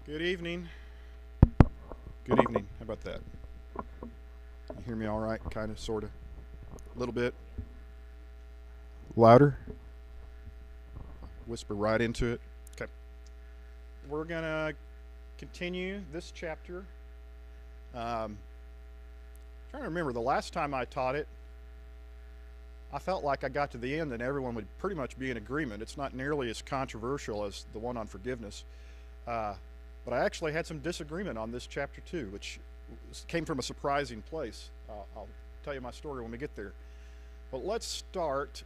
Good evening. Good evening. How about that? You hear me all right? Kind of, sort of, a little bit. Louder? Whisper right into it. Okay. We're going to continue this chapter. Trying to remember the last time I taught it, I felt like I got to the end and everyone would pretty much be in agreement. It's not nearly as controversial as the one on forgiveness. But I actually had some disagreement on this chapter too, which came from a surprising place. I'll tell you my story when we get there. But let's start.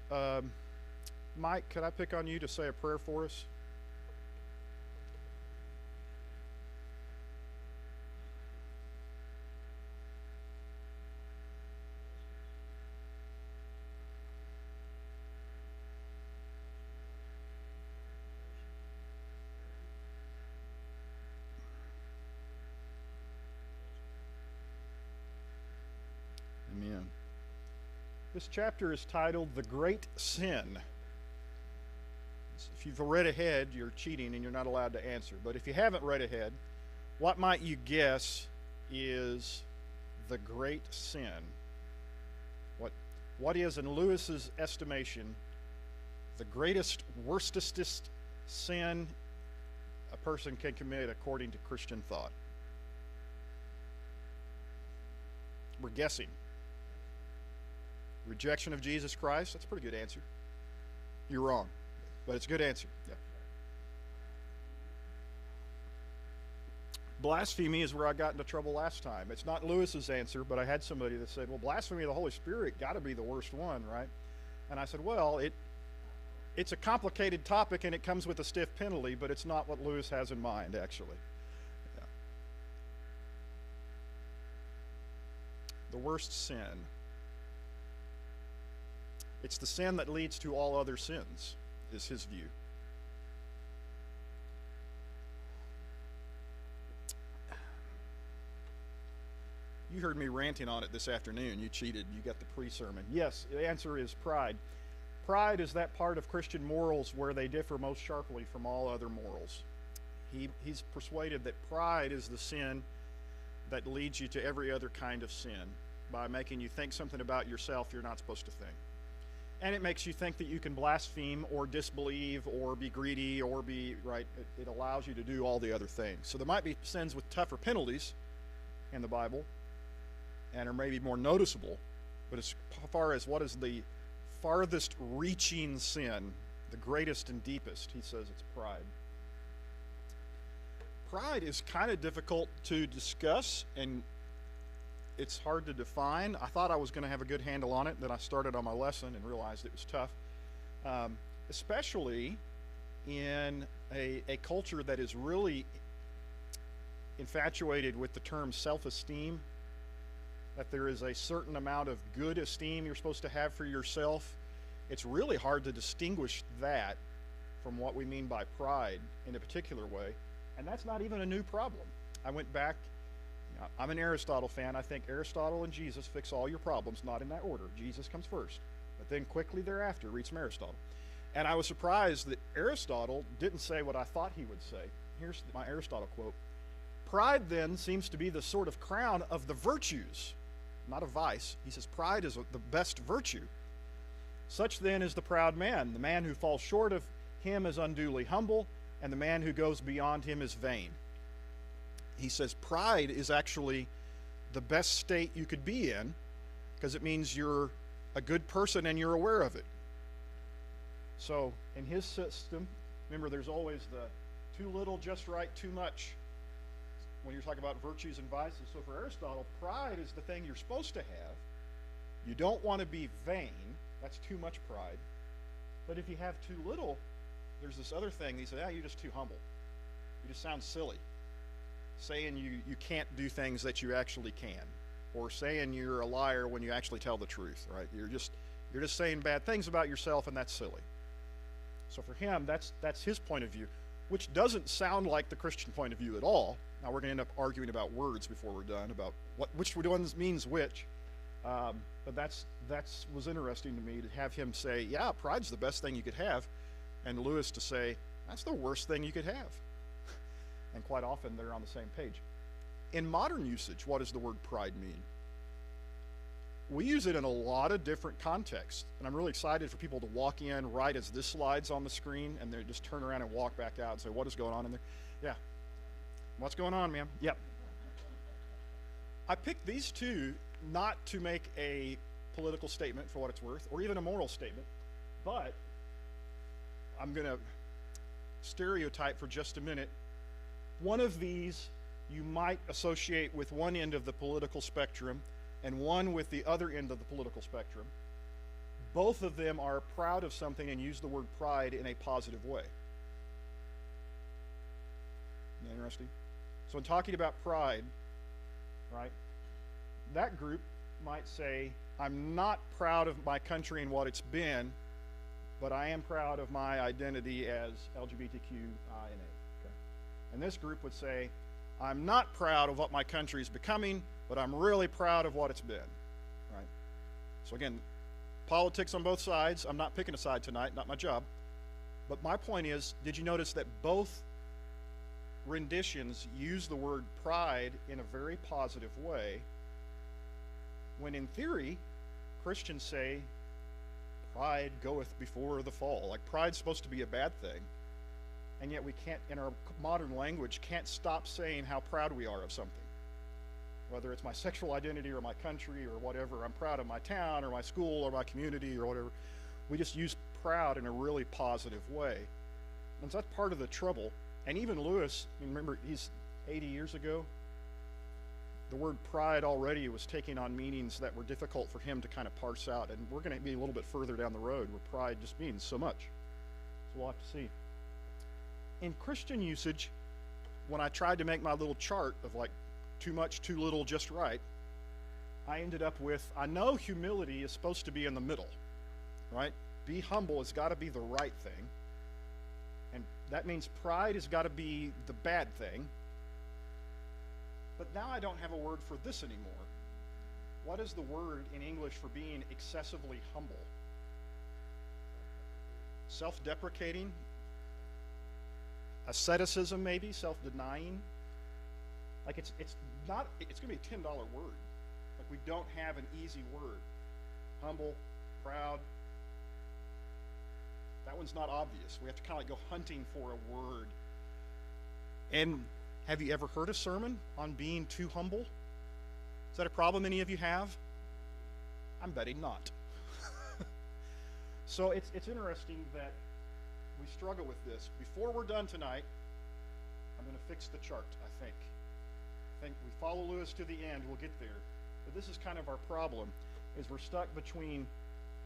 Mike, could I pick on you to say a prayer for us? Amen. This chapter is titled The Great Sin. If you've read ahead, you're cheating and you're not allowed to answer. But if you haven't read ahead, what might you guess is the great sin? What is, in Lewis's estimation, the greatest, worstest sin a person can commit according to Christian thought? We're guessing. Rejection of Jesus Christ? That's a pretty good answer. You're wrong, but it's a good answer. Yeah. Blasphemy is where I got into trouble last time. It's not Lewis's answer, but I had somebody that said, well, blasphemy of the Holy Spirit got to be the worst one, right? And I said, well, it's a complicated topic and it comes with a stiff penalty, but it's not what Lewis has in mind, actually. Yeah. The worst sin. It's the sin that leads to all other sins, is his view. You heard me ranting on it this afternoon. You cheated. You got the pre-sermon. Yes, the answer is pride. Pride is that part of Christian morals where they differ most sharply from all other morals. He's persuaded that pride is the sin that leads you to every other kind of sin by making you think something about yourself you're not supposed to think. And it makes you think that you can blaspheme or disbelieve or be greedy or be, right, it allows you to do all the other things. So there might be sins with tougher penalties in the Bible and are maybe more noticeable, but as far as what is the farthest reaching sin, the greatest and deepest, he says it's pride. Pride is kind of difficult to discuss and it's hard to define. I thought I was going to have a good handle on it, then I started on my lesson and realized it was tough, especially in a culture that is really infatuated with the term self-esteem, that there is a certain amount of good esteem you're supposed to have for yourself. It's really hard to distinguish that from what we mean by pride in a particular way, and that's not even a new problem. I went back. I'm an Aristotle fan. I think Aristotle and Jesus fix all your problems, not in that order. Jesus comes first, but then quickly thereafter read some Aristotle. And I was surprised that Aristotle didn't say what I thought he would say. Here's my Aristotle quote. Pride then seems to be the sort of crown of the virtues, not a vice. He says pride is the best virtue. Such then is the proud man. The man who falls short of him is unduly humble, and the man who goes beyond him is vain. He says pride is actually the best state you could be in because it means you're a good person and you're aware of it. So in his system, remember there's always the too little, just right, too much when you're talking about virtues and vices. So for Aristotle, pride is the thing you're supposed to have. You don't want to be vain. That's too much pride. But if you have too little, there's this other thing. He said, you're just too humble. You just sound silly. Saying you can't do things that you actually can, or saying you're a liar when you actually tell the truth, right? You're just saying bad things about yourself, and that's silly. So for him, that's his point of view, which doesn't sound like the Christian point of view at all. Now we're going to end up arguing about words before we're done about which one means which. But that's was interesting to me to have him say, yeah, pride's the best thing you could have, and Lewis to say that's the worst thing you could have. And quite often they're on the same page. In modern usage, what does the word pride mean? We use it in a lot of different contexts. And I'm really excited for people to walk in right as this slide's on the screen, and they just turn around and walk back out and say, what is going on in there? Yeah. What's going on, ma'am? Yep. I picked these two not to make a political statement for what it's worth, or even a moral statement, but I'm going to stereotype for just a minute. One of these you might associate with one end of the political spectrum, and one with the other end of the political spectrum. Both of them are proud of something and use the word pride in a positive way. Isn't that interesting? So in talking about pride, right, that group might say, I'm not proud of my country and what it's been, but I am proud of my identity as LGBTQIA. Okay? And this group would say, I'm not proud of what my country is becoming, but I'm really proud of what it's been, right? So again, politics on both sides. I'm not picking a side tonight, not my job. But my point is, did you notice that both renditions use the word pride in a very positive way, when in theory, Christians say, pride goeth before the fall. Like pride's supposed to be a bad thing. And yet we can't, in our modern language, can't stop saying how proud we are of something. Whether it's my sexual identity or my country or whatever, I'm proud of my town or my school or my community or whatever. We just use proud in a really positive way. And so that's part of the trouble. And even Lewis, remember, he's 80 years ago. The word pride already was taking on meanings that were difficult for him to kind of parse out. And we're going to be a little bit further down the road where pride just means so much. So we'll have to see. In Christian usage, when I tried to make my little chart of like too much, too little, just right, I ended up with, I know humility is supposed to be in the middle, right? Be humble has got to be the right thing. And that means pride has got to be the bad thing. But now I don't have a word for this anymore. What is the word in English for being excessively humble? Self-deprecating? Asceticism, maybe? Self-denying? Like it's going to be a $10 word. Like we don't have an easy word. Humble, proud. That one's not obvious. We have to kind of like go hunting for a word. And have you ever heard a sermon on being too humble? Is that a problem any of you have? I'm betting not. So it's interesting that we struggle with this. Before we're done tonight, I'm going to fix the chart, I think. I think we follow Lewis to the end, we'll get there. But this is kind of our problem, is we're stuck between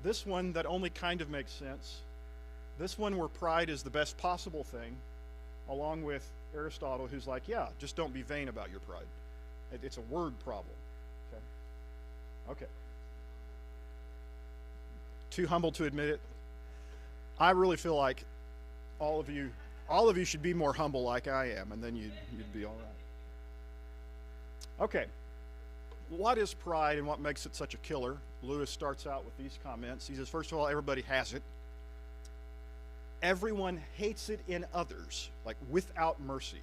this one that only kind of makes sense, this one where pride is the best possible thing, along with Aristotle, who's like, yeah, just don't be vain about your pride. It's a word problem. Okay. Too humble to admit it. I really feel like all of you should be more humble like I am, and then you'd be all right. Okay. What is pride and what makes it such a killer? Lewis starts out with these comments. He says, first of all, everybody has it. Everyone hates it in others, like without mercy.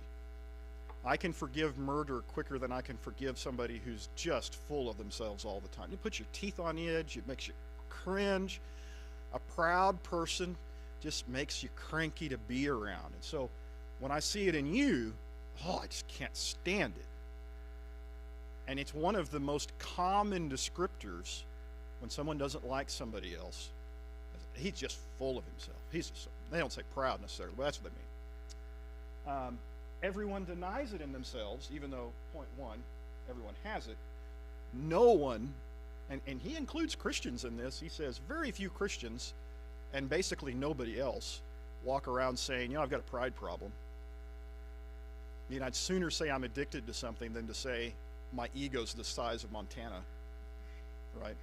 I can forgive murder quicker than I can forgive somebody who's just full of themselves all the time. It puts your teeth on edge. It makes you cringe. A proud person just makes you cranky to be around. And so when I see it in you, I just can't stand it. And it's one of the most common descriptors when someone doesn't like somebody else. He's just full of himself. They don't say proud necessarily, but that's what they mean. Everyone denies it in themselves, even though, point one, everyone has it. No one, and he includes Christians in this, he says very few Christians, and basically nobody else, walk around saying, I've got a pride problem. I'd sooner say I'm addicted to something than to say my ego's the size of Montana, right?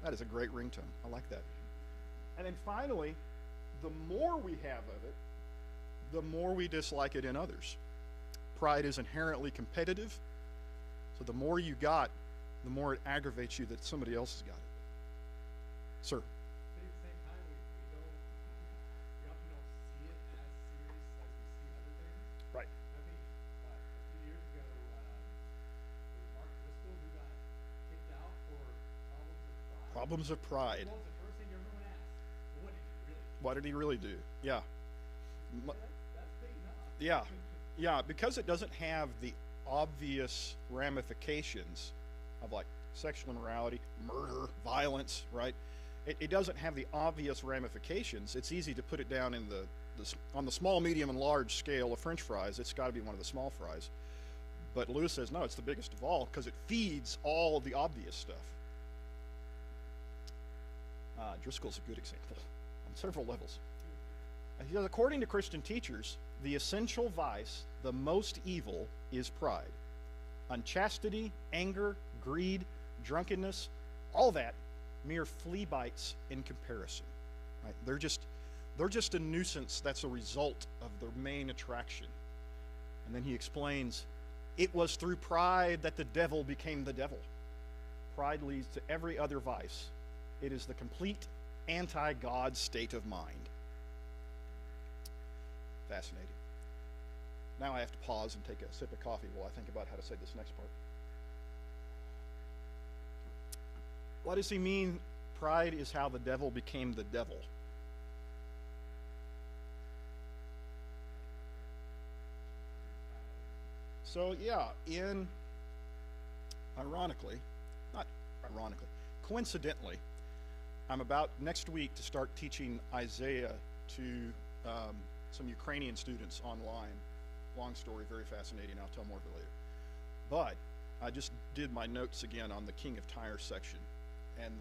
That is a great ringtone. I like that. And then finally, the more we have of it, the more we dislike it in others. Pride is inherently competitive, so the more you got, the more it aggravates you that somebody else has got it. Sir? But at the same time, we often don't see it as serious as we see other problems of pride. Well, it's the first thing everyone asks. What did he What really do? did he really do? Yeah. That's big enough. Yeah. Yeah, because it doesn't have the obvious ramifications of like sexual immorality, murder, violence, right? It doesn't have the obvious ramifications. It's easy to put it down in on the small, medium, and large scale of French fries. It's got to be one of the small fries. But Lewis says, no, it's the biggest of all because it feeds all the obvious stuff. Driscoll's a good example on several levels. He says, according to Christian teachers, the essential vice, the most evil, is pride. Unchastity, anger, greed, drunkenness, all that, mere flea bites in comparison. Right? They're just a nuisance that's a result of their main attraction. And then he explains, it was through pride that the devil became the devil. Pride leads to every other vice. It is the complete anti-God state of mind. Fascinating. Now I have to pause and take a sip of coffee while I think about how to say this next part. What does he mean? Pride is how the devil became the devil. So yeah, coincidentally, I'm about next week to start teaching Isaiah to some Ukrainian students online. Long story, very fascinating. I'll tell more of it later. But I just did my notes again on the King of Tyre section, and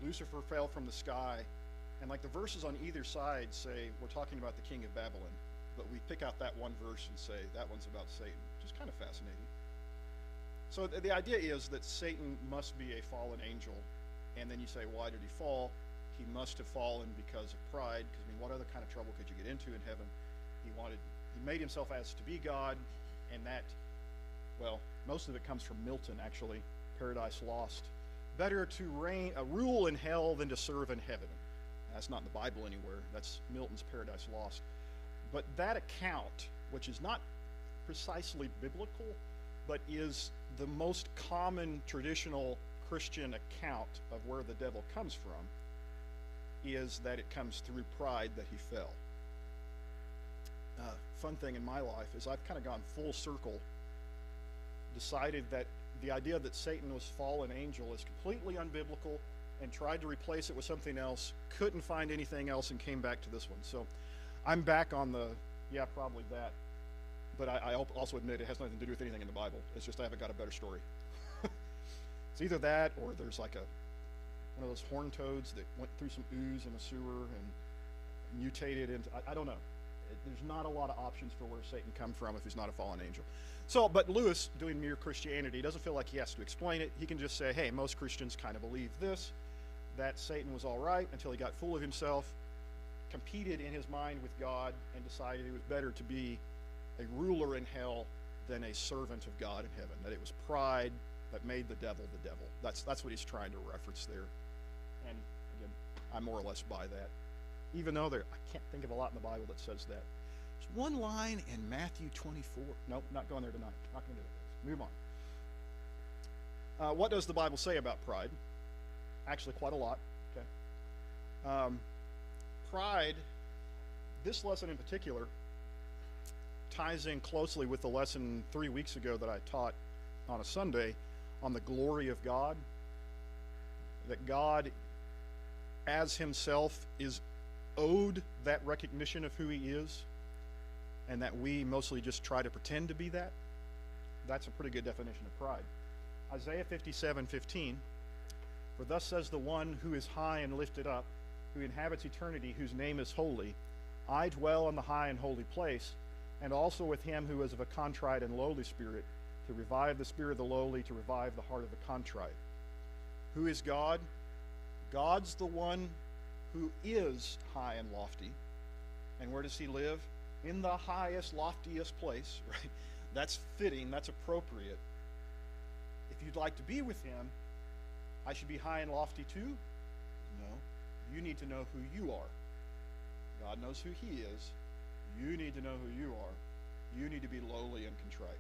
Lucifer fell from the sky, and like the verses on either side say we're talking about the king of Babylon, but we pick out that one verse and say that one's about Satan, which is kind of fascinating. So the idea is that Satan must be a fallen angel, and then you say, why did he fall? He must have fallen because of pride, because I mean, what other kind of trouble could you get into in heaven? He made himself as to be God, and that, well, most of it comes from Milton, actually, Paradise Lost. Better to rule in hell than to serve in heaven. That's not in the Bible anywhere. That's Milton's Paradise Lost. But that account, which is not precisely biblical, but is the most common traditional Christian account of where the devil comes from, is that it comes through pride that he fell. Fun thing in my life is I've kind of gone full circle, decided that the idea that Satan was fallen angel is completely unbiblical, and tried to replace it with something else, couldn't find anything else, and came back to this one. So I'm back on probably that. But I also admit it has nothing to do with anything in the Bible. It's just I haven't got a better story. It's either that, or there's like one of those horn toads that went through some ooze in a sewer and mutated into, I don't know. There's not a lot of options for where Satan come from if he's not a fallen angel. So, but Lewis, doing mere Christianity, doesn't feel like he has to explain it. He can just say, hey, most Christians kind of believe this, that Satan was all right until he got full of himself, competed in his mind with God, and decided it was better to be a ruler in hell than a servant of God in heaven. That it was pride that made the devil the devil. That's what he's trying to reference there. And again, I more or less buy that. Even though I can't think of a lot in the Bible that says that. There's one line in Matthew 24. Nope, not going there tonight. Not going to do it. Move on. What does the Bible say about pride? Actually, quite a lot. Okay. Pride, this lesson in particular, ties in closely with the lesson 3 weeks ago that I taught on a Sunday on the glory of God. That God, as himself, is owed that recognition of who he is, and that we mostly just try to pretend to be that. That's a pretty good definition of pride. Isaiah 57:15, for thus says the one who is high and lifted up, who inhabits eternity, whose name is holy. I dwell in the high and holy place, and also with him who is of a contrite and lowly spirit, to revive the spirit of the lowly, to revive the heart of the contrite. Who is God? God's the one who is high and lofty. And where does he live? In the highest, loftiest place, right? That's fitting, that's appropriate. If you'd like to be with him, I should be high and lofty too? No. You need to know who you are. God knows who he is. You need to know who you are. You need to be lowly and contrite.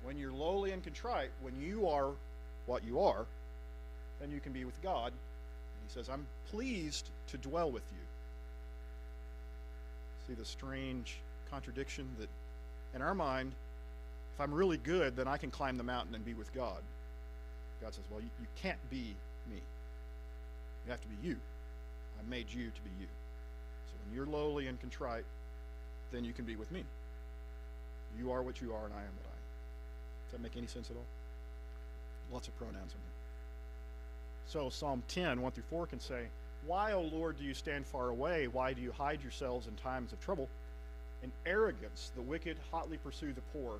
When you're lowly and contrite, when you are what you are, then you can be with God. And he says, I'm pleased to dwell with you. See the strange contradiction that in our mind, if I'm really good, then I can climb the mountain and be with God. God says, well, you can't be me. You have to be you. I made you to be you. So when you're lowly and contrite, then you can be with me. You are what you are, and I am what I am. Does that make any sense at all? Lots of pronouns in there. So Psalm 10, 1 through 4 can say, why, O Lord, do you stand far away? Why do you hide yourselves in times of trouble? In arrogance, the wicked hotly pursue the poor.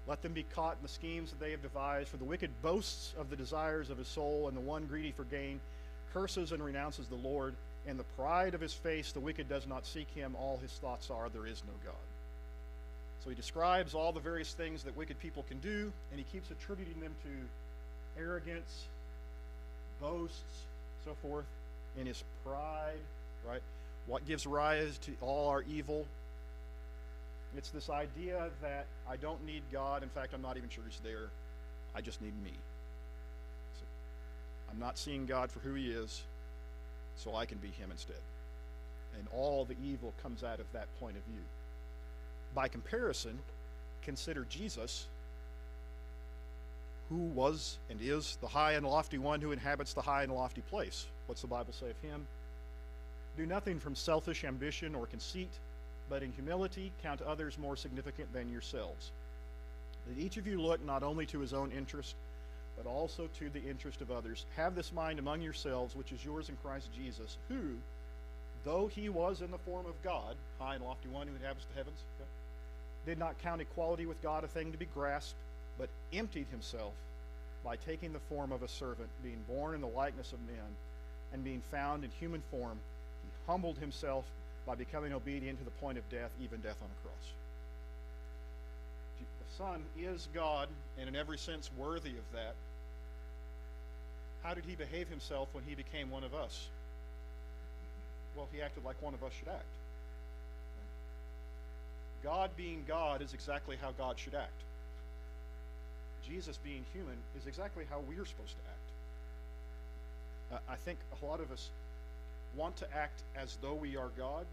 Let them be caught in the schemes that they have devised. For the wicked boasts of the desires of his soul, and the one greedy for gain curses and renounces the Lord. In the pride of his face, the wicked does not seek him. All his thoughts are, there is no God. So he describes all the various things that wicked people can do, and he keeps attributing them to arrogance, boasts, so forth, in his pride, right? What gives rise to all our evil? It's this idea that I don't need God. In fact, I'm not even sure he's there. I just need me. So I'm not seeing God for who he is, so I can be him instead. And all the evil comes out of that point of view. By comparison, consider Jesus, who was and is the high and lofty one who inhabits the high and lofty place. What's the Bible say of him? Do nothing from selfish ambition or conceit, but in humility count others more significant than yourselves. That each of you look not only to his own interest, but also to the interest of others. Have this mind among yourselves, which is yours in Christ Jesus, who, though he was in the form of God, high and lofty one who inhabits the heavens, did not count equality with God a thing to be grasped, but emptied himself by taking the form of a servant, being born in the likeness of men, and being found in human form, he humbled himself by becoming obedient to the point of death, even death on a cross. The Son is God, and in every sense worthy of that. How did he behave himself when he became one of us? Well, he acted like one of us should act. God being God is exactly how God should act. Jesus being human is exactly how we're supposed to act. I think a lot of us want to act as though we are God,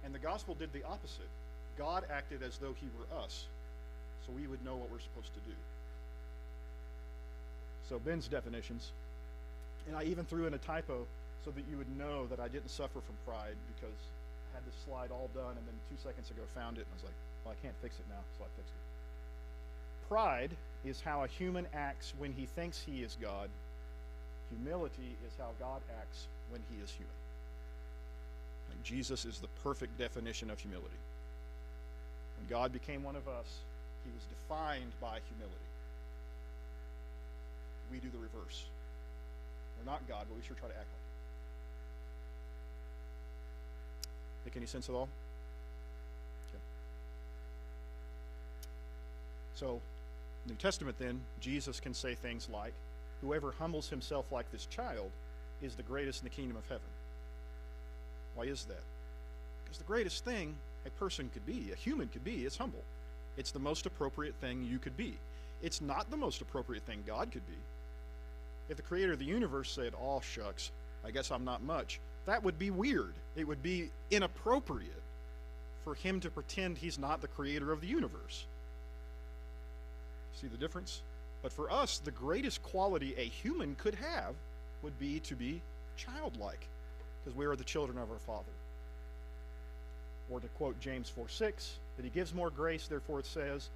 and the gospel did the opposite. God acted as though he were us, so we would know what we're supposed to do. So Ben's definitions, and I even threw in a typo so that you would know that I didn't suffer from pride, because I had this slide all done and then 2 seconds ago found it and I was like, well, I can't fix it now, so I fixed it. Pride is how a human acts when he thinks he is God. Humility is how God acts when he is human. And Jesus is the perfect definition of humility. When God became one of us, he was defined by humility. We do the reverse. We're not God, but we sure try to act like it. Make any sense at all? Okay. So, New Testament then, Jesus can say things like, whoever humbles himself like this child is the greatest in the kingdom of heaven. Why is that? Because the greatest thing a person could be, a human could be, is humble. It's the most appropriate thing you could be. It's not the most appropriate thing God could be. If the creator of the universe said, oh shucks, I guess I'm not much, that would be weird. It would be inappropriate for him to pretend he's not the creator of the universe. See the difference? But for us, the greatest quality a human could have would be to be childlike, because we are the children of our Father. Or to quote James 4:6, that he gives more grace, therefore it says,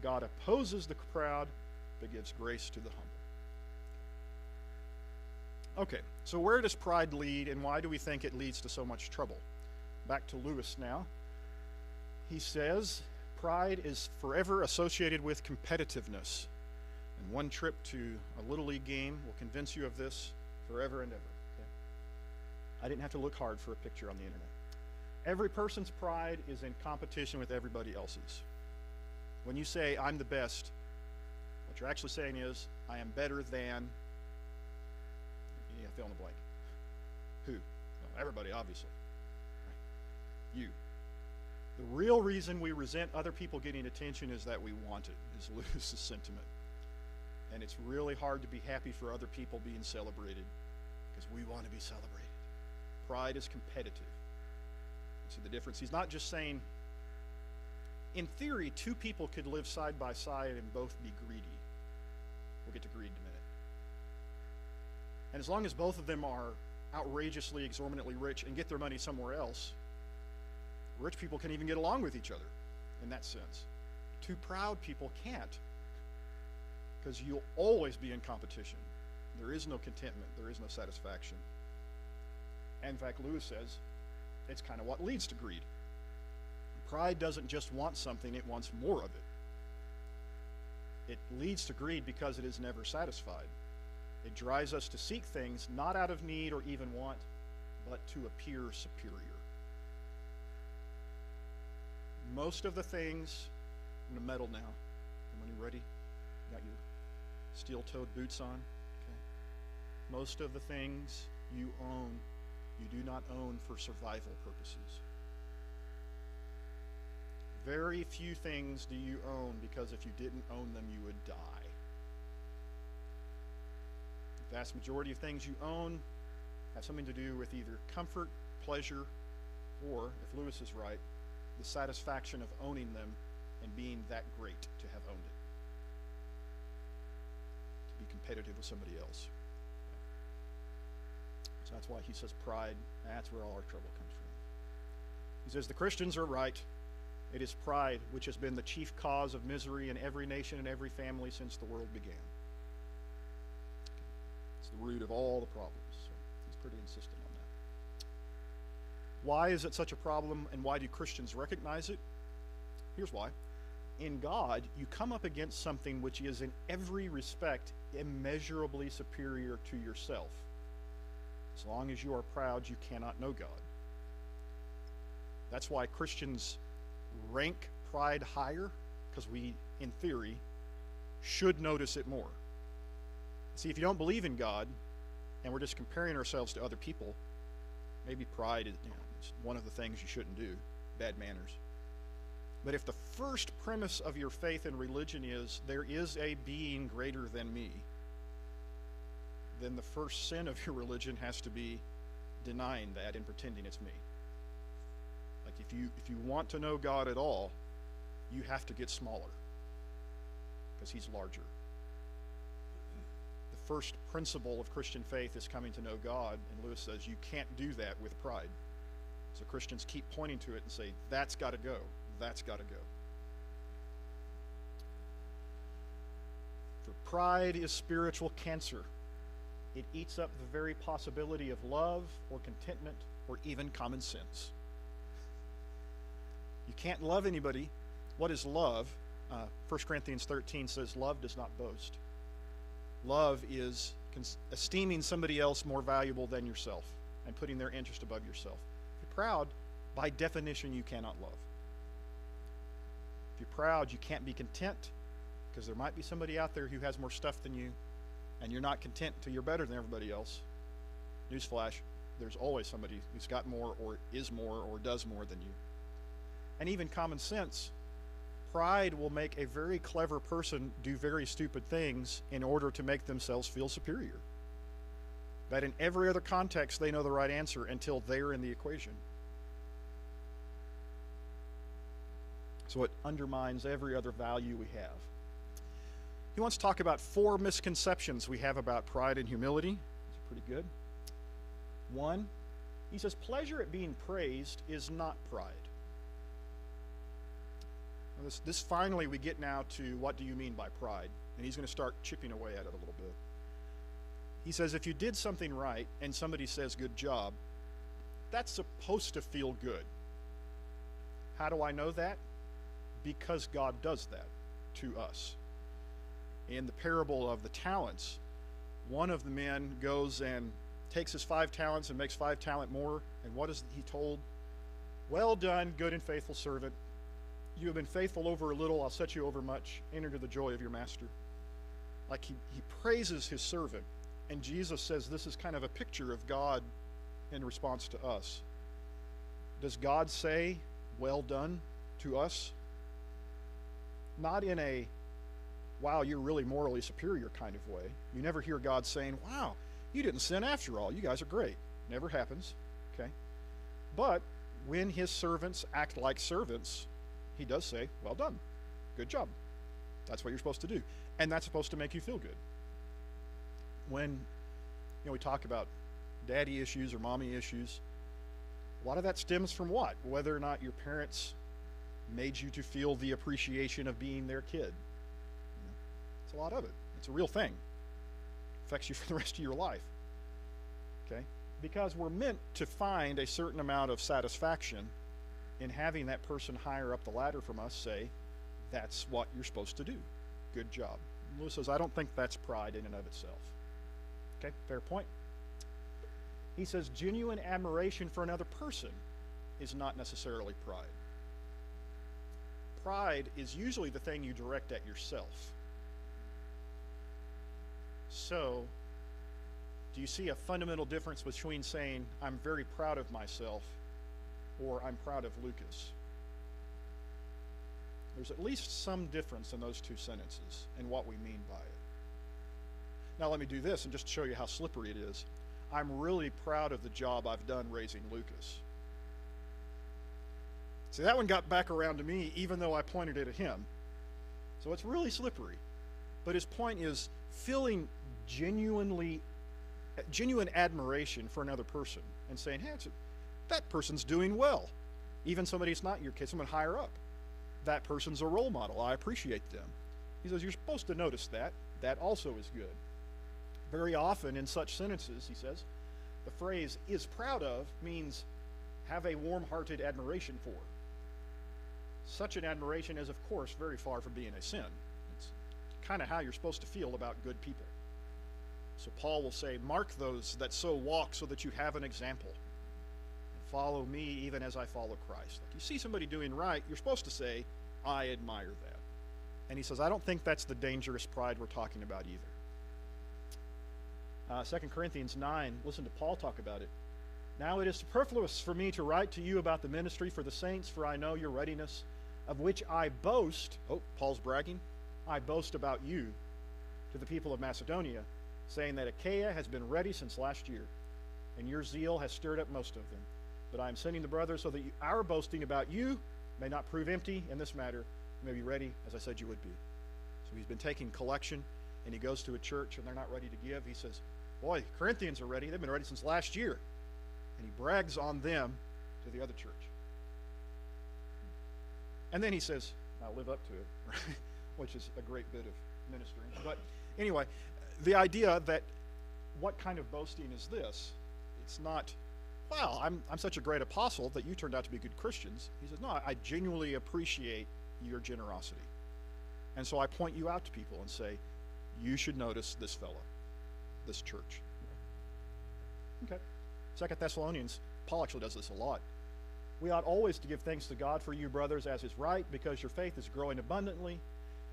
God opposes the proud, but gives grace to the humble. Okay, so where does pride lead, and why do we think it leads to so much trouble? Back to Lewis now. He says, pride is forever associated with competitiveness. And one trip to a Little League game will convince you of this forever and ever. Okay? I didn't have to look hard for a picture on the internet. Every person's pride is in competition with everybody else's. When you say, I'm the best, what you're actually saying is, I am better than, fill in the blank. Who? Well, everybody, obviously. Right. You. The real reason we resent other people getting attention is that we want it, is Lewis's sentiment. And it's really hard to be happy for other people being celebrated because we want to be celebrated. Pride is competitive. See the difference? He's not just saying, in theory, two people could live side by side and both be greedy. We'll get to greed in a minute. And as long as both of them are outrageously, exorbitantly rich and get their money somewhere else, rich people can even get along with each other in that sense. Two proud people can't, because you'll always be in competition. There is no contentment. There is no satisfaction. And in fact, Lewis says it's kind of what leads to greed. Pride doesn't just want something, it wants more of it. It leads to greed because it is never satisfied. It drives us to seek things not out of need or even want, but to appear superior. Most of the things, I'm going to meddle now. Everybody ready? Got your steel-toed boots on? Okay. Most of the things you own, you do not own for survival purposes. Very few things do you own because if you didn't own them, you would die. The vast majority of things you own have something to do with either comfort, pleasure, or, if Lewis is right, the satisfaction of owning them and being that great to have owned it. To be competitive with somebody else. So that's why he says pride, that's where all our trouble comes from. He says the Christians are right. It is pride which has been the chief cause of misery in every nation and every family since the world began. It's the root of all the problems. So he's pretty insistent on that. Why is it such a problem, and why do Christians recognize it? Here's why. In God, you come up against something which is in every respect immeasurably superior to yourself. As long as you are proud, you cannot know God. That's why Christians rank pride higher, because we, in theory, should notice it more. See, if you don't believe in God, and we're just comparing ourselves to other people, maybe pride is one of the things you shouldn't do, bad manners. But if the first premise of your faith and religion is there is a being greater than me, then the first sin of your religion has to be denying that and pretending it's me. Like if you want to know God at all, you have to get smaller because he's larger. The first principle of Christian faith is coming to know God, and Lewis says you can't do that with pride. So Christians keep pointing to it and say, that's got to go, that's got to go. For pride is spiritual cancer. It eats up the very possibility of love or contentment or even common sense. You can't love anybody. What is love? 1 Corinthians 13 says love does not boast. Love is esteeming somebody else more valuable than yourself and putting their interest above yourself. If you're proud, by definition, you cannot love. If you're proud, you can't be content because there might be somebody out there who has more stuff than you, and you're not content until you're better than everybody else. Newsflash, there's always somebody who's got more or is more or does more than you. And even common sense, pride will make a very clever person do very stupid things in order to make themselves feel superior. That in every other context they know the right answer until they're in the equation. So it undermines every other value we have. He wants to talk about 4 misconceptions we have about pride and humility. It's pretty good. 1, he says pleasure at being praised is not pride. Now this finally we get now to what do you mean by pride, and he's going to start chipping away at it a little bit. He says if you did something right and somebody says good job, that's supposed to feel good. How do I know that? Because God does that to us. In the parable of the talents, one of the men goes and takes his 5 talents and makes 5 talents more, and what is he told? Well done, good and faithful servant. You have been faithful over a little, I'll set you over much. Enter into the joy of your master. Like he praises his servant. And Jesus says this is kind of a picture of God in response to us. Does God say, well done to us? Not in a wow, you're really morally superior kind of way. You never hear God saying, wow, you didn't sin after all. You guys are great. Never happens. Okay? But when his servants act like servants, he does say, well done. Good job. That's what you're supposed to do. And that's supposed to make you feel good. When we talk about daddy issues or mommy issues, a lot of that stems from what? Whether or not your parents made you to feel the appreciation of being their kid. It's a lot of it. It's a real thing. It affects you for the rest of your life. Okay? Because we're meant to find a certain amount of satisfaction in having that person higher up the ladder from us say, that's what you're supposed to do. Good job. Lewis says, I don't think that's pride in and of itself. Okay, fair point. He says, genuine admiration for another person is not necessarily pride. Pride is usually the thing you direct at yourself. So, do you see a fundamental difference between saying, I'm very proud of myself, or I'm proud of Lucas? There's at least some difference in those two sentences and what we mean by it. Now let me do this and just show you how slippery it is. I'm really proud of the job I've done raising Lucas. See, that one got back around to me even though I pointed it at him. So it's really slippery. But his point is feeling genuine admiration for another person and saying, hey, that person's doing well. Even somebody who's not your kid, someone higher up. That person's a role model. I appreciate them. He says, you're supposed to notice that. That also is good. Very often in such sentences, he says, the phrase is proud of means have a warm-hearted admiration for. Such an admiration is, of course, very far from being a sin. It's kind of how you're supposed to feel about good people. So Paul will say, mark those that so walk so that you have an example. And follow me even as I follow Christ. Like you see somebody doing right, you're supposed to say, I admire that. And he says, I don't think that's the dangerous pride we're talking about either. 2 Corinthians 9, listen to Paul talk about it. Now it is superfluous for me to write to you about the ministry for the saints, for I know your readiness, of which I boast. Oh, Paul's bragging. I boast about you to the people of Macedonia, saying that Achaia has been ready since last year, and your zeal has stirred up most of them. But I am sending the brothers so that our boasting about you may not prove empty in this matter. You may be ready, as I said you would be. So he's been taking collection, and he goes to a church, and they're not ready to give. He says, boy, Corinthians are ready. They've been ready since last year. And he brags on them to the other church. And then he says, I'll live up to it, which is a great bit of ministering. But anyway, the idea that what kind of boasting is this? It's not, wow, I'm such a great apostle that you turned out to be good Christians. He says, no, I genuinely appreciate your generosity. And so I point you out to people and say, you should notice this fellow, this church. Okay. 2 Thessalonians, Paul actually does this a lot. We ought always to give thanks to God for you, brothers, as is right, because your faith is growing abundantly,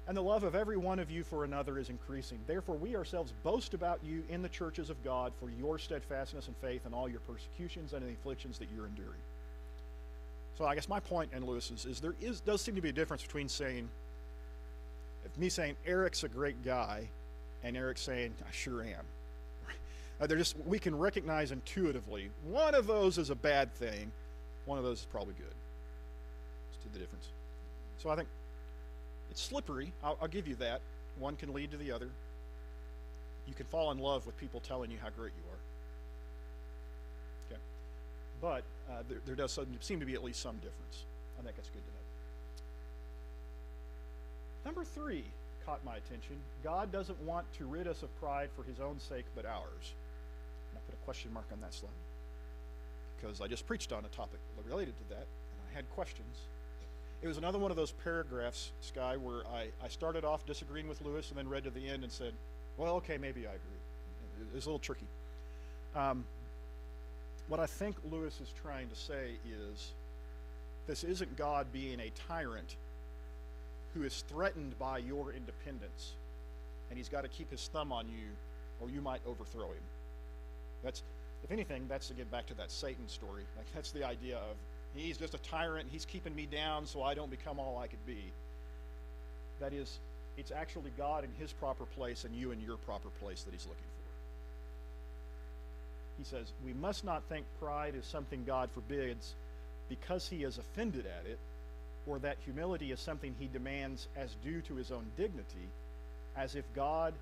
and the love of every one of you for another is increasing. Therefore, we ourselves boast about you in the churches of God for your steadfastness and faith and all your persecutions and the afflictions that you're enduring. So I guess my point, and Lewis, is there does seem to be a difference between saying, me saying Eric's a great guy, and Eric saying, I sure am. We can recognize intuitively, one of those is a bad thing, one of those is probably good. Let's do the difference. So I think it's slippery, I'll give you that. One can lead to the other. You can fall in love with people telling you how great you are. Okay. But there does seem to be at least some difference. I think that's good to know. Number 3 caught my attention. God doesn't want to rid us of pride for his own sake, but ours. And I put a question mark on that slide because I just preached on a topic related to that, and I had questions. It was another one of those paragraphs, Sky, where I started off disagreeing with Lewis and then read to the end and said, well, okay, maybe I agree. It was a little tricky. What I think Lewis is trying to say is this isn't God being a tyrant who is threatened by your independence, and he's got to keep his thumb on you, or you might overthrow him. That's, if anything, that's to get back to that Satan story. Like that's the idea of he's just a tyrant, he's keeping me down so I don't become all I could be. That is, It's actually God in his proper place and you in your proper place that he's looking for. He says, we must not think pride is something God forbids because he is offended at it, or that humility is something he demands as due to his own dignity, as if God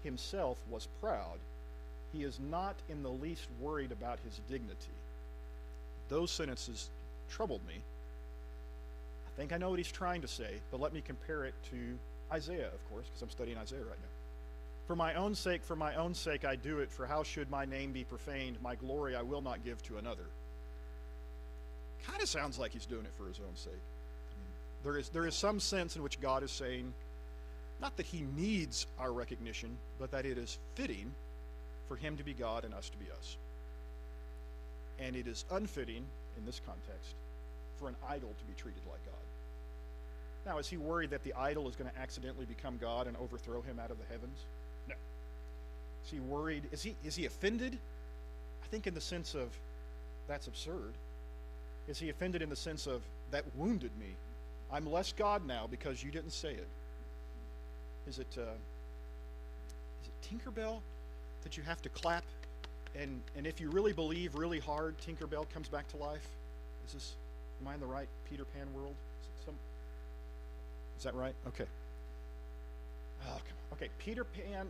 himself was proud. He is not in the least worried about his dignity. Those sentences troubled me. I think I know what he's trying to say, but let me compare it to Isaiah, of course, because I'm studying Isaiah right now. For my own sake I do it, for how should my name be profaned? My glory I will not give to another. Kind of sounds like he's doing it for his own sake. I mean, there is some sense in which God is saying, not that he needs our recognition, but that it is fitting for him to be God and us to be us. And it is unfitting, in this context, for an idol to be treated like God. Now, is he worried that the idol is going to accidentally become God and overthrow him out of the heavens? No. Is he worried? Is he offended? I think in the sense of, that's absurd. Is he offended in the sense of, that wounded me? I'm less God now because you didn't say it. Is it Tinkerbell that you have to clap, and if you really believe really hard, Tinkerbell comes back to life? Am I in the right Peter Pan world? Is that right? Okay. Oh, come on. Okay, Peter Pan,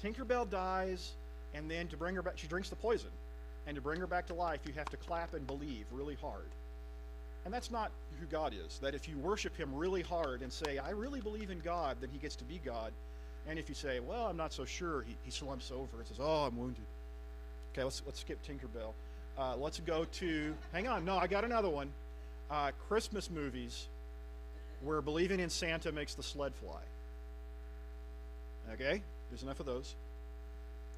Tinkerbell dies, and then to bring her back, she drinks the poison. And to bring her back to life, you have to clap and believe really hard. And that's not who God is. That if you worship him really hard and say, I really believe in God, then he gets to be God. And if you say, well, I'm not so sure, he slumps over and says, oh, I'm wounded. Okay, let's skip Tinkerbell. Let's go to, hang on, no, I got another one. Christmas movies where believing in Santa makes the sled fly. Okay, there's enough of those.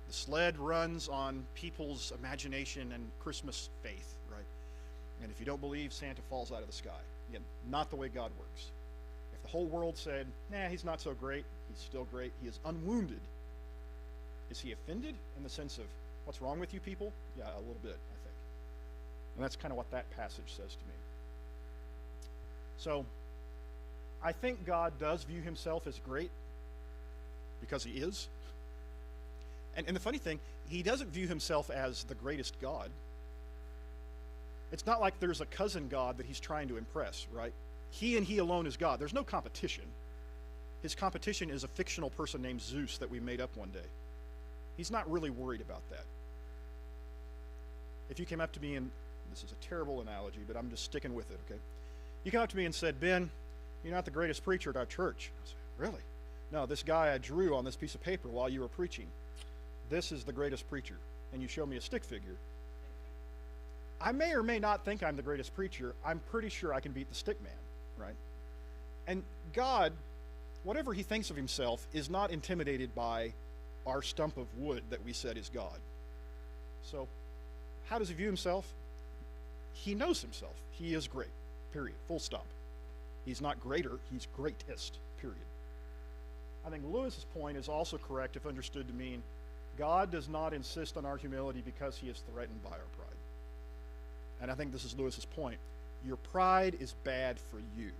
The sled runs on people's imagination and Christmas faith, right? And if you don't believe, Santa falls out of the sky. Again, not the way God works. If the whole world said, nah, he's not so great, he's still great, he is unwounded. Is he offended in the sense of, what's wrong with you people? Yeah, a little bit, I think. And that's kind of what that passage says to me. So, I think God does view himself as great because he is. And the funny thing, he doesn't view himself as the greatest God. It's not like there's a cousin God that he's trying to impress, right? He and he alone is God. There's no competition. His competition is a fictional person named Zeus that we made up one day. He's not really worried about that. If you came up to me and, this is a terrible analogy, but I'm just sticking with it, okay? You came up to me and said, Ben, you're not the greatest preacher at our church. I said, really? No, this guy I drew on this piece of paper while you were preaching, this is the greatest preacher. And you show me a stick figure. I may or may not think I'm the greatest preacher. I'm pretty sure I can beat the stick man, right? And God, whatever he thinks of himself, is not intimidated by our stump of wood that we said is God. So, how does he view himself? He knows himself. He is great, period, full stop. He's not greater, he's greatest, period. I think Lewis's point is also correct if understood to mean God does not insist on our humility because he is threatened by our pride. And I think this is Lewis's point. Your pride is bad for you.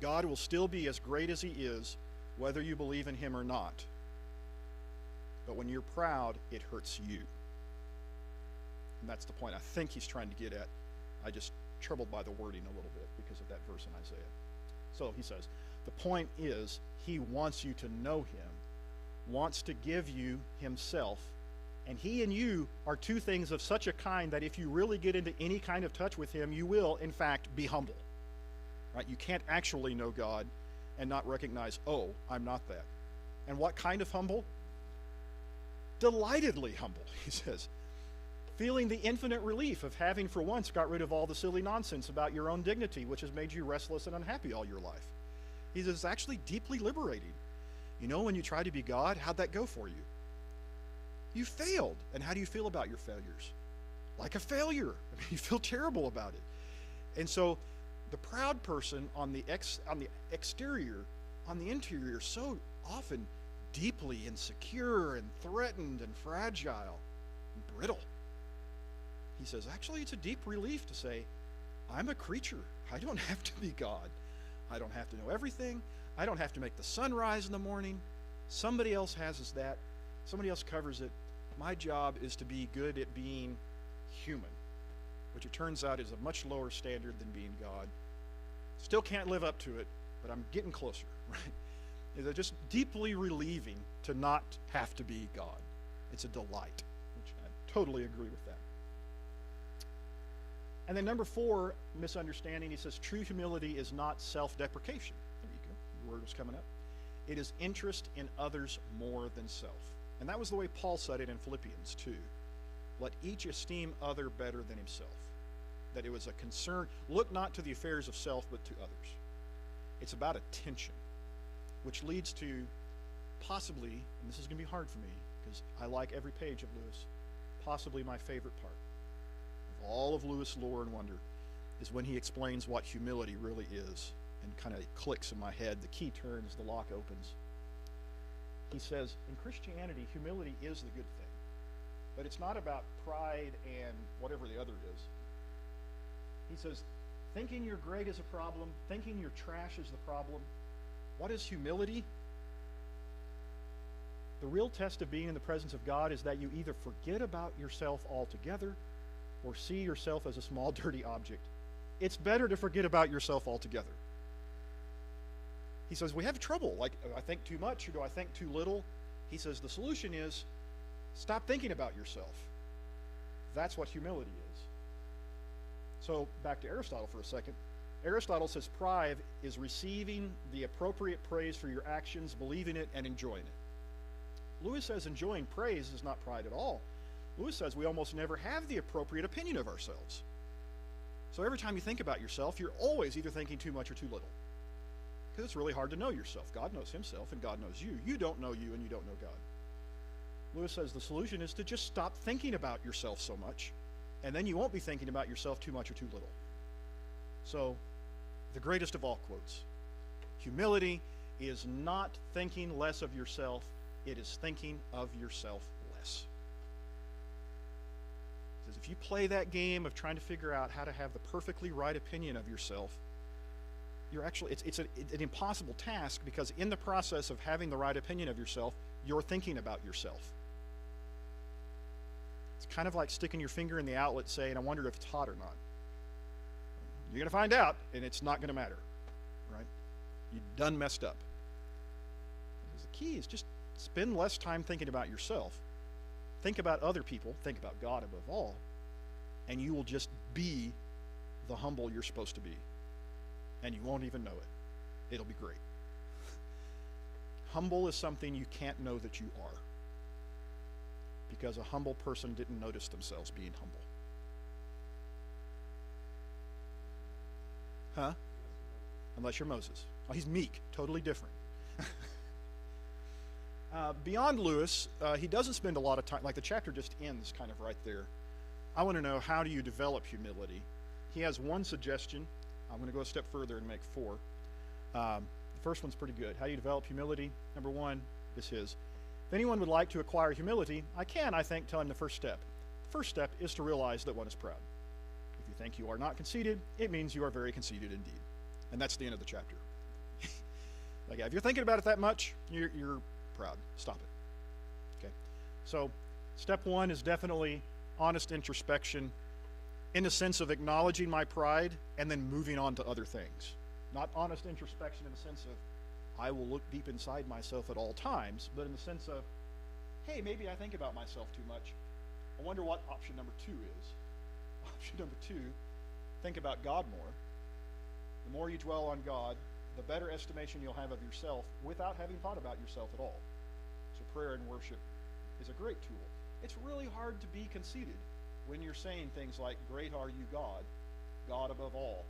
God will still be as great as he is, whether you believe in him or not. But when you're proud, it hurts you. And that's the point I think he's trying to get at. I just troubled by the wording a little bit because of that verse in Isaiah. So he says, the point is, he wants you to know him, wants to give you himself, and he and you are two things of such a kind that if you really get into any kind of touch with him, you will, in fact, be humble. Right? You can't actually know God and not recognize, oh, I'm not that. And what kind of humble? Delightedly humble, he says. Feeling the infinite relief of having for once got rid of all the silly nonsense about your own dignity, which has made you restless and unhappy all your life. He says, it's actually deeply liberating. You know, when you try to be God, how'd that go for you? You failed. And how do you feel about your failures? Like a failure. I mean, you feel terrible about it. And so the proud person on the exterior, on the interior, so often deeply insecure and threatened and fragile and brittle. He says, actually, it's a deep relief to say, I'm a creature. I don't have to be God. I don't have to know everything. I don't have to make the sun rise in the morning. Somebody else has that. Somebody else covers it. My job is to be good at being human, which it turns out is a much lower standard than being God. Still can't live up to it, but I'm getting closer, right? It's just deeply relieving to not have to be God. It's a delight, which I totally agree with that. And then number 4, misunderstanding, he says true humility is not self-deprecation. There you go. The word was coming up. It is interest in others more than self. And that was the way Paul said it in Philippians 2. Let each esteem other better than himself. That it was a concern. Look not to the affairs of self, but to others. It's about attention, which leads to possibly, and this is going to be hard for me because I like every page of Lewis, possibly my favorite part of all of Lewis' lore and wonder is when he explains what humility really is, and kind of clicks in my head. The key turns, the lock opens. He says, in Christianity, humility is the good thing, but it's not about pride and whatever the other is. He says, thinking you're great is a problem, thinking you're trash is the problem. What is humility? The real test of being in the presence of God is that you either forget about yourself altogether or see yourself as a small, dirty object. It's better to forget about yourself altogether. He says, we have trouble. Like, do I think too much or do I think too little? He says, the solution is stop thinking about yourself. That's what humility is. So, back to Aristotle for a second. Aristotle says pride is receiving the appropriate praise for your actions, believing it, and enjoying it. Lewis says enjoying praise is not pride at all. Lewis says we almost never have the appropriate opinion of ourselves. So every time you think about yourself, you're always either thinking too much or too little. Because it's really hard to know yourself. God knows himself and God knows you. You don't know you and you don't know God. Lewis says the solution is to just stop thinking about yourself so much, and then you won't be thinking about yourself too much or too little. So, the greatest of all quotes. Humility is not thinking less of yourself, it is thinking of yourself less. He says if you play that game of trying to figure out how to have the perfectly right opinion of yourself, you're actually, it's an impossible task, because in the process of having the right opinion of yourself, you're thinking about yourself. It's kind of like sticking your finger in the outlet saying, I wonder if it's hot or not. You're going to find out, and it's not going to matter, right? You done messed up. The key is just spend less time thinking about yourself. Think about other people. Think about God above all. And you will just be the humble you're supposed to be. And you won't even know it. It'll be great. Humble is something you can't know that you are, because a humble person didn't notice themselves being humble. Huh? Unless you're Moses. Oh, he's meek, totally different. Beyond Lewis, he doesn't spend a lot of time, like the chapter just ends kind of right there. I want to know, how do you develop humility? He has one suggestion. I'm going to go a step further and make 4. The first one's pretty good. How do you develop humility? Number 1 is his. If anyone would like to acquire humility, I think, tell him the first step. The first step is to realize that one is proud. If you think you are not conceited, it means you are very conceited indeed. And that's the end of the chapter. Like, if you're thinking about it that much, you're proud. Stop it. Okay. So, step 1 is definitely honest introspection, in the sense of acknowledging my pride and then moving on to other things. Not honest introspection in the sense of I will look deep inside myself at all times, but in the sense of, hey, maybe I think about myself too much. I wonder what option number 2 is. Option number 2, think about God more. The more you dwell on God, the better estimation you'll have of yourself without having thought about yourself at all. So prayer and worship is a great tool. It's really hard to be conceited when you're saying things like, great are you, God, God above all.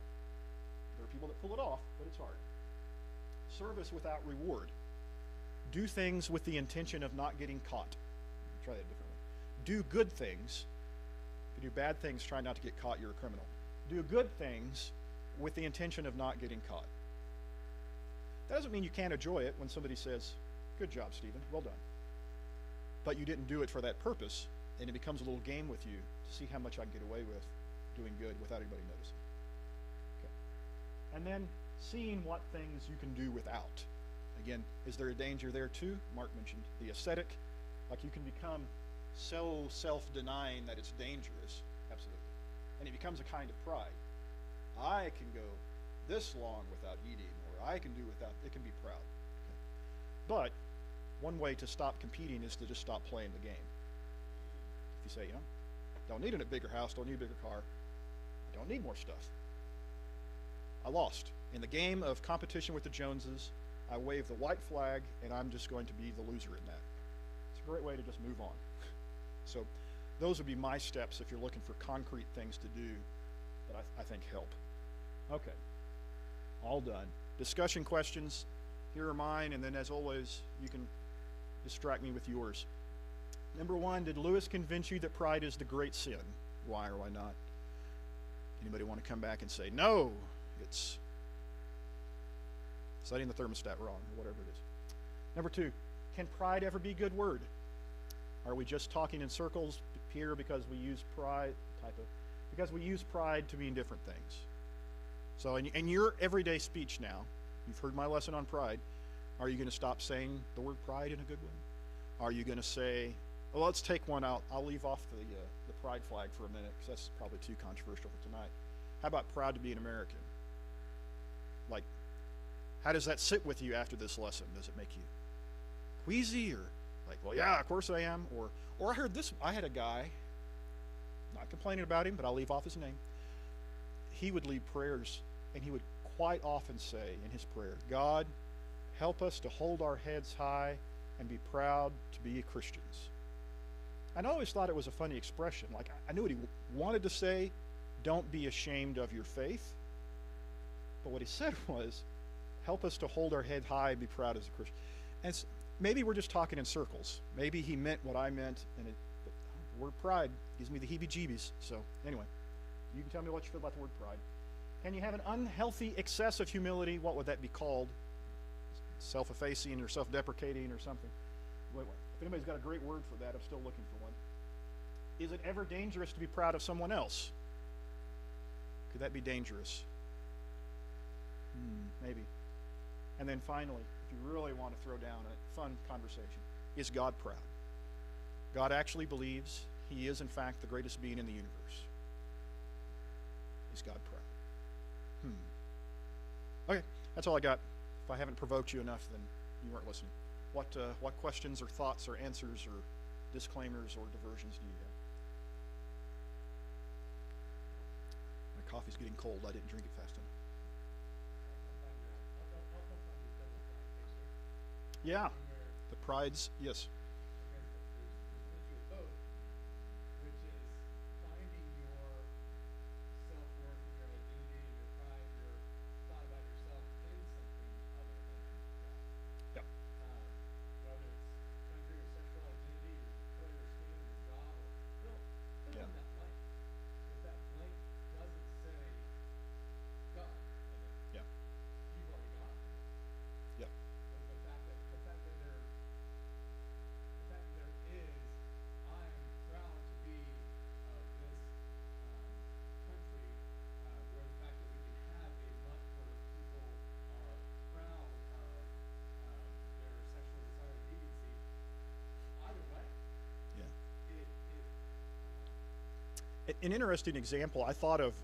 There are people that pull it off, but it's hard. Service without reward. Do things with the intention of not getting caught. Try that differently. Do good things. If you do bad things, try not to get caught, you're a criminal. Do good things with the intention of not getting caught. That doesn't mean you can't enjoy it when somebody says, good job, Stephen, well done. But you didn't do it for that purpose, and it becomes a little game with you to see how much I can get away with doing good without anybody noticing. Okay. And then seeing what things you can do without. Again, is there a danger there too? Mark mentioned the ascetic. Like you can become so self-denying that it's dangerous. Absolutely. And it becomes a kind of pride. I can go this long without eating, or I can do without, it can be proud. Okay. But one way to stop competing is to just stop playing the game. If you say, don't need a bigger house, don't need a bigger car, I don't need more stuff. I lost. In the game of competition with the Joneses, I wave the white flag, and I'm just going to be the loser in that. It's a great way to just move on. So those would be my steps if you're looking for concrete things to do that I think help. Okay, all done. Discussion questions, here are mine, and then as always, you can distract me with yours. Number one, did Lewis convince you that pride is the great sin? Why or why not? Anybody want to come back and say, no, it's setting the thermostat wrong, or whatever it is. Number two, can pride ever be a good word? Are we just talking in circles here because we use pride, because we use pride to mean different things? So in your everyday speech now, you've heard my lesson on pride. Are you going to stop saying the word pride in a good way? Are you going to say, well, let's take one out. I'll leave off the pride flag for a minute because that's probably too controversial for tonight. How about proud to be an American? Like, how does that sit with you after this lesson? Does it make you queasy or like, well, yeah, of course I am? Or I heard this, I had a guy, not complaining about him, but I'll leave off his name. He would lead prayers, and he would quite often say in his prayer, God, help us to hold our heads high and be proud to be Christians. And I always thought it was a funny expression. Like, I knew what he wanted to say, don't be ashamed of your faith. But what he said was, help us to hold our head high and be proud as a Christian. And maybe we're just talking in circles. Maybe he meant what I meant, and the word pride gives me the heebie-jeebies. So anyway, you can tell me what you feel about the word pride. Can you have an unhealthy excess of humility? What would that be called? Self-effacing or self-deprecating or something? Wait. If anybody's got a great word for that, I'm still looking for one. Is it ever dangerous to be proud of someone else? Could that be dangerous? Maybe. And then finally, if you really want to throw down a fun conversation, is God proud? God actually believes he is, in fact, the greatest being in the universe. Is God proud? Okay, that's all I got. If I haven't provoked you enough, then you weren't listening. What questions or thoughts or answers or disclaimers or diversions do you have? My coffee's getting cold. I didn't drink it fast enough. Yeah, the prides, yes. An interesting example I thought of,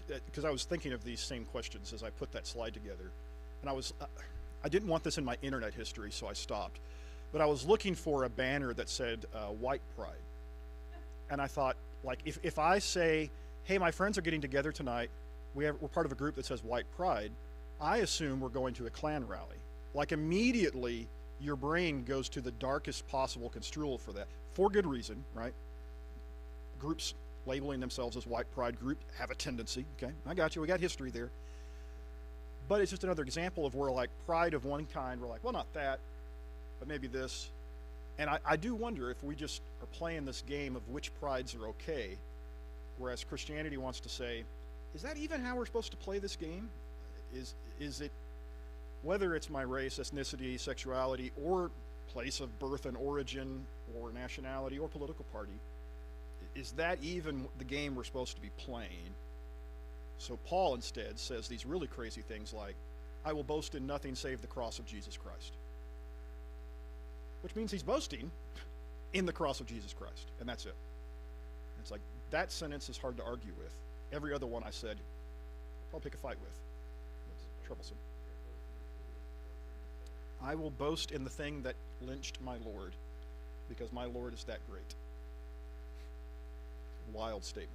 because I was thinking of these same questions as I put that slide together, and I didn't want this in my internet history, so I stopped. But I was looking for a banner that said white pride, and I thought, like, if I say, hey, my friends are getting together tonight, we're part of a group that says white pride, I assume we're going to a Klan rally. Like, immediately your brain goes to the darkest possible construal for that, for good reason, right? Groups labeling themselves as white pride group have a tendency, okay? I got you, we got history there. But it's just another example of where, like, pride of one kind, we're like, well, not that, but maybe this. And I do wonder if we just are playing this game of which prides are okay, whereas Christianity wants to say, is that even how we're supposed to play this game? Is it, whether it's my race, ethnicity, sexuality, or place of birth and origin, or nationality, or political party, is that even the game we're supposed to be playing? So Paul instead says these really crazy things like, I will boast in nothing save the cross of Jesus Christ. Which means he's boasting in the cross of Jesus Christ, and that's it. It's like, that sentence is hard to argue with. Every other one I said, I'll pick a fight with. It's troublesome. I will boast in the thing that lynched my Lord, because my Lord is that great. Wild statement.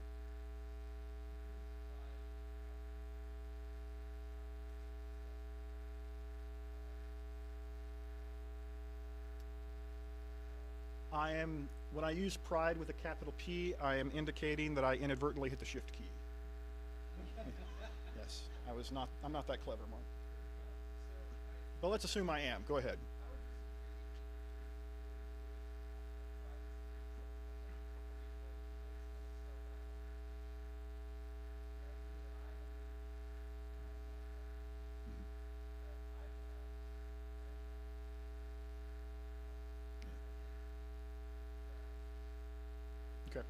When I use pride with a capital P, I am indicating that I inadvertently hit the shift key. Yes, I'm not that clever, Mark. But let's assume I am. Go ahead. Okay.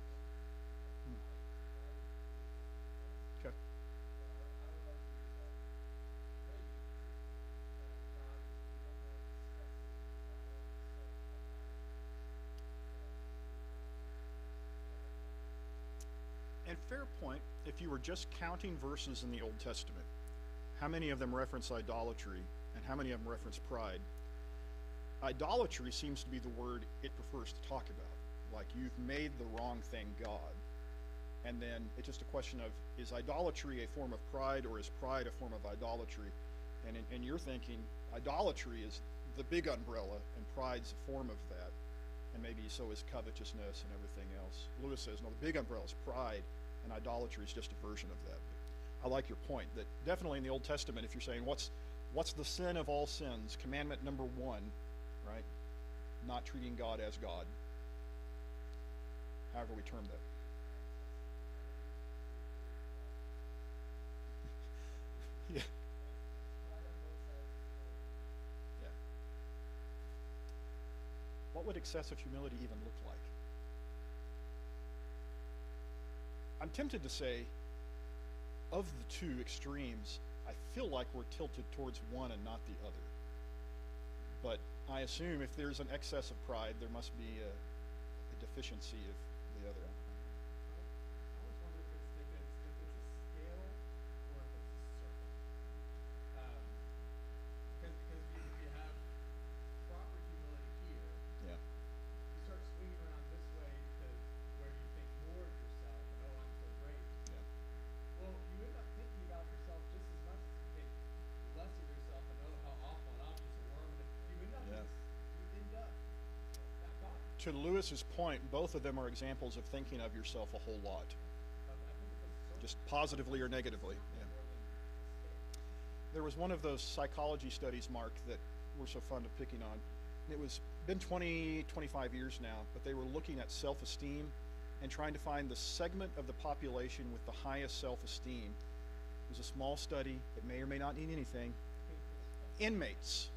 Okay. And fair point, if you were just counting verses in the Old Testament, how many of them reference idolatry and how many of them reference pride? Idolatry seems to be the word it prefers to talk about. Like, you've made the wrong thing God. And then it's just a question of, is idolatry a form of pride, or is pride a form of idolatry? And you're thinking idolatry is the big umbrella and pride's a form of that. And maybe so is covetousness and everything else. Lewis says, no, the big umbrella is pride, and idolatry is just a version of that. But I like your point that definitely in the Old Testament, if you're saying what's the sin of all sins, commandment number 1, right? Not treating God as God. However we term that. Yeah. Yeah. What would excessive humility even look like? I'm tempted to say, of the two extremes, I feel like we're tilted towards one and not the other. But I assume if there's an excess of pride, there must be a deficiency of the other. I always wonder if it's a scale or if it's a circle. Because if you have proper humility here, Yeah. you start swinging around this way to where you think more of yourself and, oh, I'm so great. Yeah. Well, you end up thinking about yourself just as much as you think less of yourself and, oh, how awful and I'm just a worm. And you end up Yeah. that bottom. To Lewis's point, both of them are examples of thinking of yourself a whole lot, just positively or negatively. Yeah. There was one of those psychology studies, Mark, that we're so fond of picking on. It was been 20, 25 years now, but they were looking at self-esteem and trying to find the segment of the population with the highest self-esteem. It was a small study. It may or may not mean anything. Inmates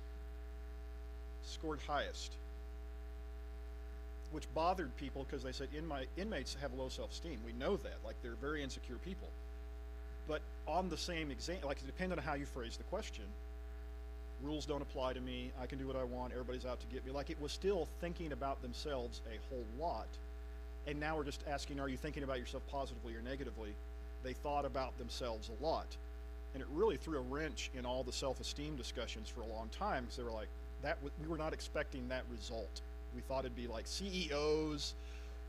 scored highest, which bothered people because they said inmates have low self-esteem. We know that, like they're very insecure people. But on the same example, like depending on how you phrase the question, rules don't apply to me, I can do what I want, everybody's out to get me. Like it was still thinking about themselves a whole lot. And now we're just asking, are you thinking about yourself positively or negatively? They thought about themselves a lot. And it really threw a wrench in all the self-esteem discussions for a long time, because they were like, we were not expecting that result. We thought it'd be like CEOs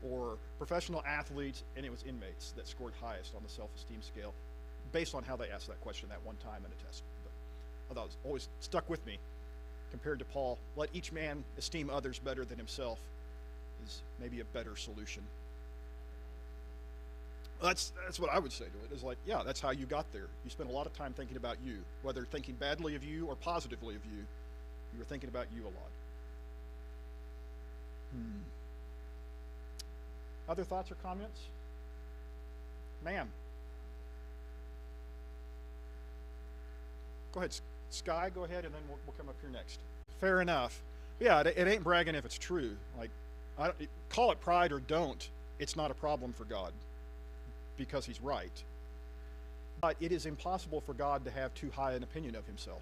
or professional athletes, and it was inmates that scored highest on the self-esteem scale based on how they asked that question that one time in a test. But I thought it was always stuck with me compared to Paul. Let each man esteem others better than himself is maybe a better solution. That's what I would say to it, is like, yeah, that's how you got there. You spent a lot of time thinking about you, whether thinking badly of you or positively of you. You were thinking about you a lot. Other thoughts or comments? Ma'am. Go ahead, Sky, go ahead, and then we'll come up here next. Fair enough. Yeah, it ain't bragging if it's true. Like, call it pride or don't. It's not a problem for God because he's right. But it is impossible for God to have too high an opinion of himself.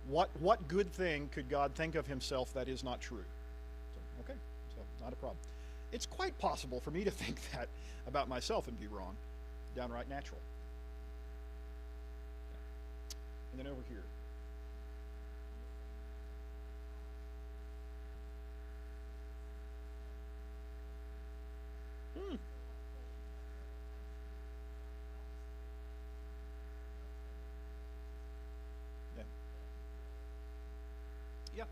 What good thing could God think of himself that is not true? So, okay, so not a problem. It's quite possible for me to think that about myself and be wrong. Downright natural. And then over here. Yeah. Yeah.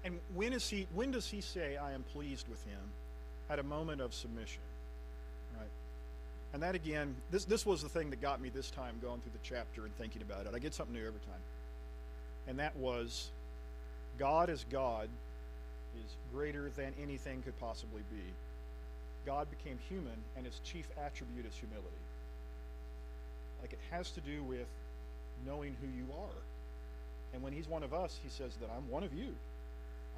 And when does he say, I am pleased with him? At a moment of submission. Right? And that again, this was the thing that got me this time going through the chapter and thinking about it. I get something new every time. And that was, God as God is greater than anything could possibly be. God became human, and his chief attribute is humility. Like, it has to do with knowing who you are. And when he's one of us, he says that I'm one of you.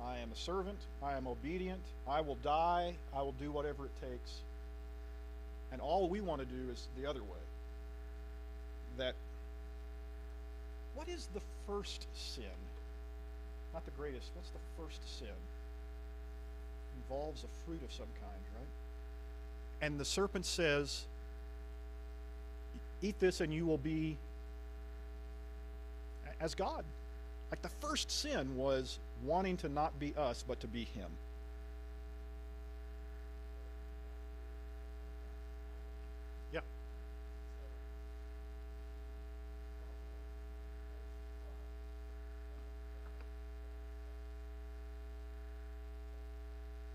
I am a servant. I am obedient. I will die. I will do whatever it takes. And all we want to do is the other way. That, what is the first sin? Not the greatest. What's the first sin? Involves a fruit of some kind, right? And the serpent says, eat this and you will be as God. Like, the first sin was wanting to not be us, but to be him. Yeah.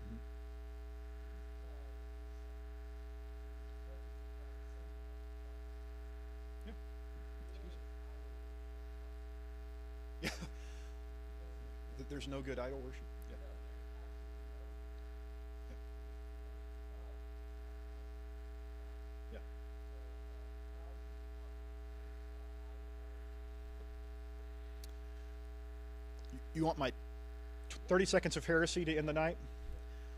Mm-hmm. Yeah. Yeah. There's no good idol worship. Yeah. Yeah. Yeah. You want my 30 seconds of heresy to end the night?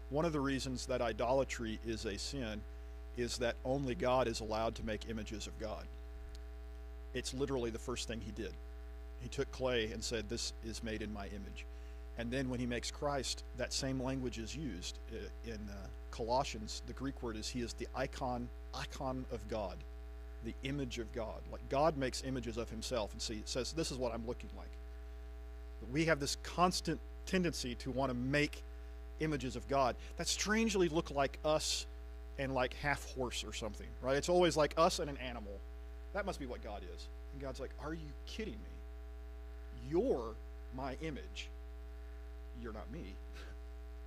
One of the reasons that idolatry is a sin is that only God is allowed to make images of God. It's literally the first thing he did. He took clay and said, this is made in my image. And then when he makes Christ, that same language is used. In Colossians, the Greek word is, he is the icon of God, the image of God. Like, God makes images of himself and says, this is what I'm looking like. But we have this constant tendency to want to make images of God that strangely look like us and like half horse or something, right? It's always like us and an animal. That must be what God is. And God's like, are you kidding me? You're my image. You're not me.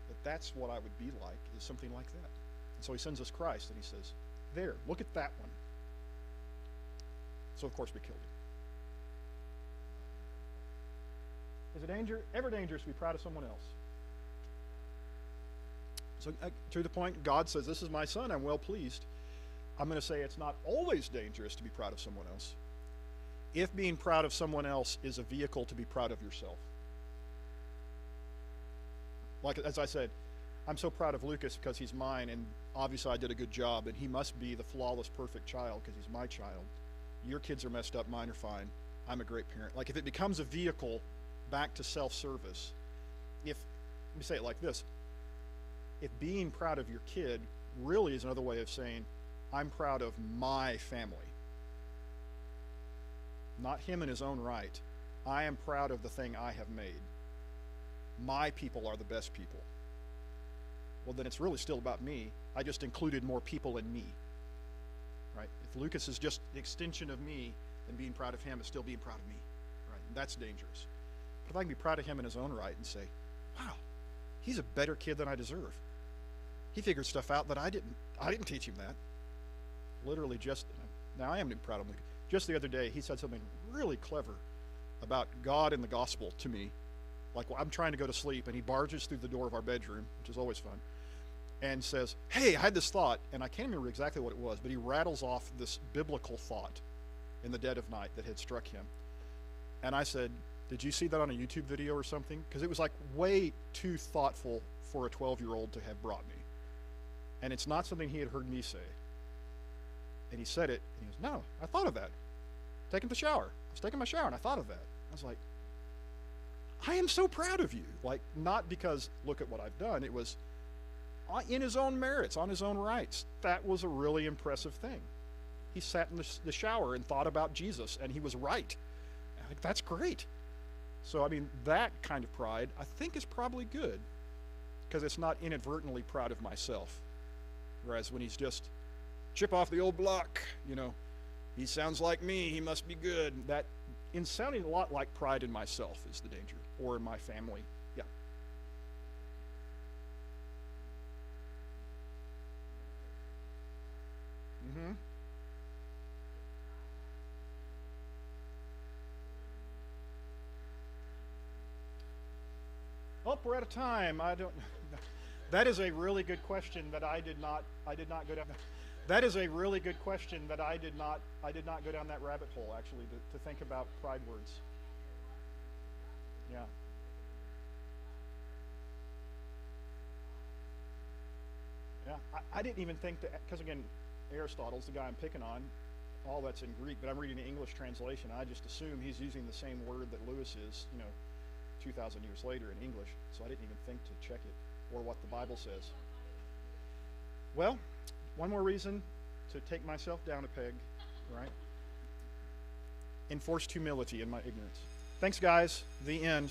But that's what I would be like, is something like that. And so he sends us Christ, and he says, there, look at that one. So of course we killed him. Is it ever dangerous to be proud of someone else? So to the point, God says, this is my son, I'm well pleased. I'm going to say it's not always dangerous to be proud of someone else, if being proud of someone else is a vehicle to be proud of yourself. Like, as I said, I'm so proud of Lucas because he's mine, and obviously I did a good job, and he must be the flawless, perfect child because he's my child. Your kids are messed up, mine are fine. I'm a great parent. Like, if it becomes a vehicle back to self-service, let me say it like this, if being proud of your kid really is another way of saying, I'm proud of my family. Not him in his own right. I am proud of the thing I have made. My people are the best people. Well, then it's really still about me. I just included more people in me. Right? If Lucas is just the extension of me, then being proud of him is still being proud of me. Right? And that's dangerous. But if I can be proud of him in his own right and say, wow, he's a better kid than I deserve. He figured stuff out that I didn't teach him that. Literally now I am proud of him. Just the other day, he said something really clever about God and the gospel to me. Like, well, I'm trying to go to sleep, and he barges through the door of our bedroom, which is always fun, and says, hey, I had this thought, and I can't remember exactly what it was, but he rattles off this biblical thought in the dead of night that had struck him. And I said, did you see that on a YouTube video or something? Because it was like way too thoughtful for a 12-year-old to have brought me. And it's not something he had heard me say. And he said it, and he goes, no, I thought of that. Taking the shower. I was taking my shower, and I thought of that. I was like, I am so proud of you. Like, not because, look at what I've done. It was in his own merits, on his own rights. That was a really impressive thing. He sat in the shower and thought about Jesus, and he was right. I think that's great. So, I mean, that kind of pride, I think, is probably good, because it's not inadvertently proud of myself. Whereas when he's just, chip off the old block, you know, he sounds like me, he must be good. That, in sounding a lot like pride in myself, is the danger, or in my family. Yeah. Mm-hmm. Oh, we're out of time. I don't. That is a really good question that I did not go down. That is a really good question that I did not go down that rabbit hole, actually, to think about pride words. Yeah. Yeah, I didn't even think that, because again, Aristotle's the guy I'm picking on. All that's in Greek, but I'm reading the English translation. I just assume he's using the same word that Lewis is, 2,000 years later in English. So I didn't even think to check it or what the Bible says. Well, one more reason to take myself down a peg, right? Enforced humility in my ignorance. Thanks, guys. The end.